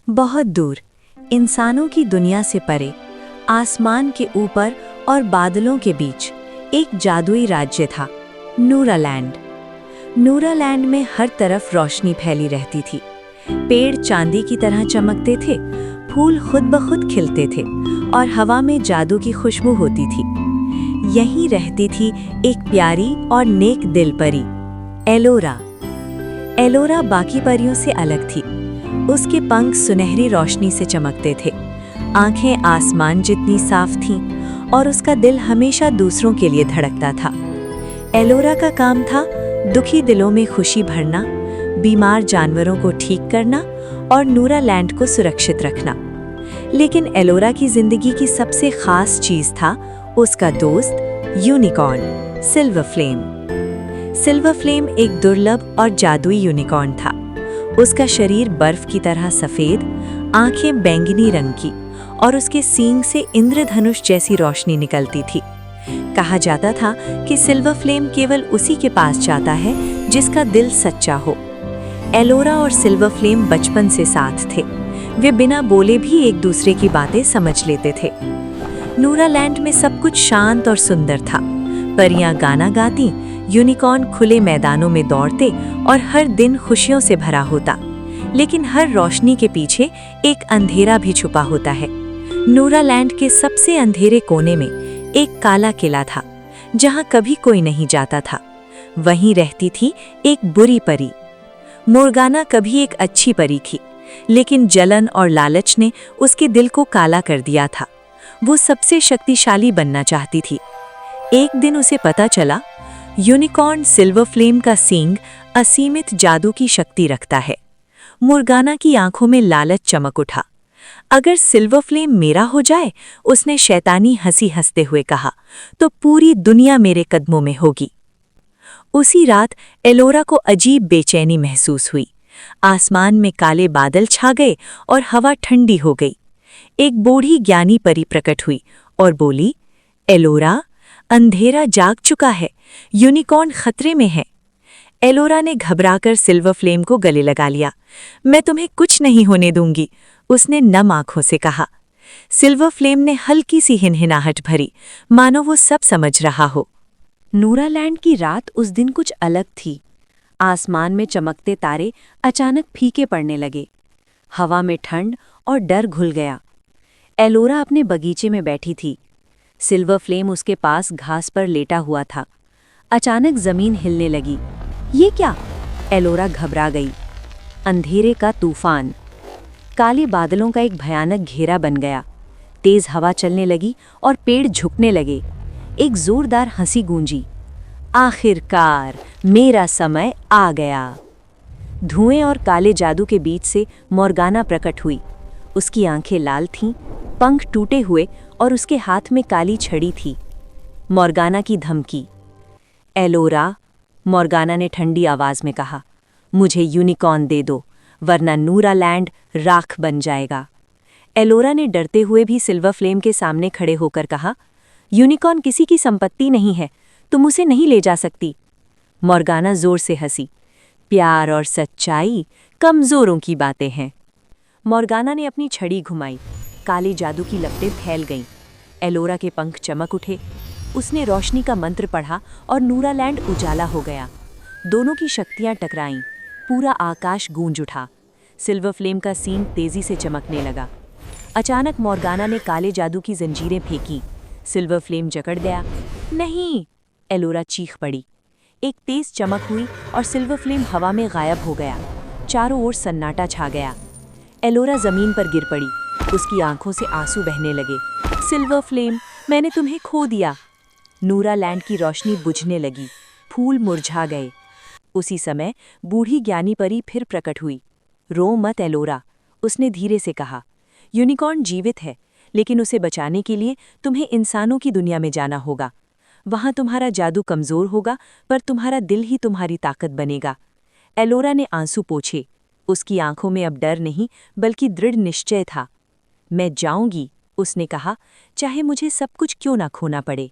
बहुत दूर, इंसानों की दुनिया से परे, आसमान के ऊपर और बादलों के बीच एक जादुई राज्य था, नूरालैंड। नूरालैंड में हर तरफ रोशनी फैली रहती थी। पेड़ चांदी की तरह चमकते थे, फूल खुद ब खुद खिलते थे और हवा में जादू की खुशबू होती थी। यहीं रहती थी एक प्यारी और नेक दिल परी, एलोरा। एलोरा बाकी परियों से अलग थी। उसके पंख सुनहरी रोशनी से चमकते थे, आंखें आसमान जितनी साफ थीं और उसका दिल हमेशा दूसरों के लिए धड़कता था। एलोरा का काम था दुखी दिलों में खुशी भरना, बीमार जानवरों को ठीक करना और नूरालैंड को सुरक्षित रखना। लेकिन एलोरा की जिंदगी की सबसे खास चीज था उसका दोस्त unicorn, silver flame. Silver flame एक दुर्लभ और जादुई यूनिकॉर्न था। उसका शरीर बर्फ की तरह सफेद, आंखें बैंगनी रंग की और उसके सींग से इंद्रधनुष जैसी रोशनी निकलती थी। कहा जाता था कि सिल्वर फ्लेम केवल उसी के पास जाता है जिसका दिल सच्चा हो। एलोरा और सिल्वर फ्लेम बचपन से साथ थे। वे बिना बोले भी एक दूसरे की बातें समझ लेते थे। नूरालैंड में सब कुछ शांत और सुंदर था। परियां गाना गाती, यूनिकॉर्न खुले मैदानों में दौड़ते और हर दिन खुशियों से भरा होता। लेकिन हर रोशनी के पीछे एक अंधेरा भी छुपा होता है। नूरालैंड के सबसे अंधेरे कोने में एक काला किला था, जहां कभी कोई नहीं जाता था। वहीं रहती थी एक बुरी परी। मोर्गाना कभी एक अच्छी परी थी, लेकिन जलन और लालच ने उसके दिल को काला कर दिया था। वो सबसे शक्तिशाली बनना चाहती थी। एक दिन उसे पता चला, यूनिकॉर्न सिल्वर फ्लेम का सींग असीमित जादू की शक्ति रखता है। मोर्गाना की आंखों में लालच चमक उठा। अगर सिल्वर फ्लेम मेरा हो जाए, उसने शैतानी हंसी हंसते हुए कहा, तो पूरी दुनिया मेरे कदमों में होगी। उसी रात एलोरा को अजीब बेचैनी महसूस हुई। आसमान में काले बादल छा गए और हवा ठंडी हो गई। एक बूढ़ी ज्ञानी परी प्रकट हुई और बोली, एलोरा, अंधेरा जाग चुका है, यूनिकॉर्न खतरे में है। एलोरा ने घबराकर सिल्वर फ्लेम को गले लगा लिया। मैं तुम्हें कुछ नहीं होने दूंगी, उसने नम आंखों से कहा। सिल्वर फ्लेम ने हल्की सी हिनहिनाहट भरी, मानो वो सब समझ रहा हो। नूरालैंड की रात उस दिन कुछ अलग थी। आसमान में चमकते तारे अचानक फीके पड़ने लगे। हवा में ठंड और डर घुल गया। एलोरा अपने बगीचे में बैठी थी। सिल्वर फ्लेम उसके पास घास पर लेटा हुआ था। अचानक जमीन हिलने लगी। ये क्या? एलोरा घबरा गई। अंधेरे का तूफान। काले बादलों का एक भयानक घेरा बन गया। तेज हवा चलने लगी और पेड़ झुकने लगे। एक जोरदार हंसी गूंजी। आखिरकार मेरा समय आ गया। धुएं और काले जादू के बीच से मोर्गाना प्रकट हुई। उसकी आंखें लाल थीं, पंख टूटे हुए और उसके हाथ में काली छड़ी थी। मोर्गाना की धमकी। एलोरा, मोर्गाना ने ठंडी आवाज में कहा, मुझे यूनिकॉर्न दे दो, वरना नूरालैंड राख बन जाएगा। एलोरा ने डरते हुए भी सिल्वर फ्लेम के सामने खड़े होकर कहा, यूनिकॉर्न किसी की संपत्ति नहीं है, तुम उसे नहीं ले जा सकती। मोर्गाना जोर से हंसी। प्यार और सच्चाई कमजोरों की बातें हैं। मोर्गाना ने अपनी छड़ी घुमाई। काले जादू की लपटें फैल गईं। एलोरा के पंख चमक उठे। उसने रोशनी का मंत्र पढ़ा और नूरालैंड उजाला हो गया। दोनों की शक्तियां टकराईं। पूरा आकाश गूंज उठा। सिल्वर फ्लेम का सींग तेजी से चमकने लगा। अचानक मोर्गाना ने काले जादू की जंजीरें फेंकी। सिल्वर फ्लेम जकड़ गया। नहीं! एलोरा चीख पड़ी। एक तेज चमक हुई और सिल्वर फ्लेम हवा में गायब हो गया। चारों ओर सन्नाटा छा गया। एलोरा जमीन पर गिर पड़ी। उसकी आंखों से आंसू बहने लगे। सिल्वर फ्लेम, मैंने तुम्हें खो दिया। नूरालैंड की रोशनी बुझने लगी। फूल मुरझा गए। उसी समय बूढ़ी ज्ञानी परी फिर प्रकट हुई। रो मत एलोरा, उसने धीरे से कहा। यूनिकॉर्न जीवित है, लेकिन उसे बचाने के लिए तुम्हें इंसानों की दुनिया में जाना होगा। वहां तुम्हारा जादू कमजोर होगा, पर तुम्हारा दिल ही तुम्हारी ताकत बनेगा। एलोरा ने आंसू पोंछे। उसकी आंखों में अब डर नहीं, बल्कि दृढ़ निश्चय था। मैं जाऊंगी, उसने कहा, चाहे मुझे सब कुछ क्यों ना खोना पड़े।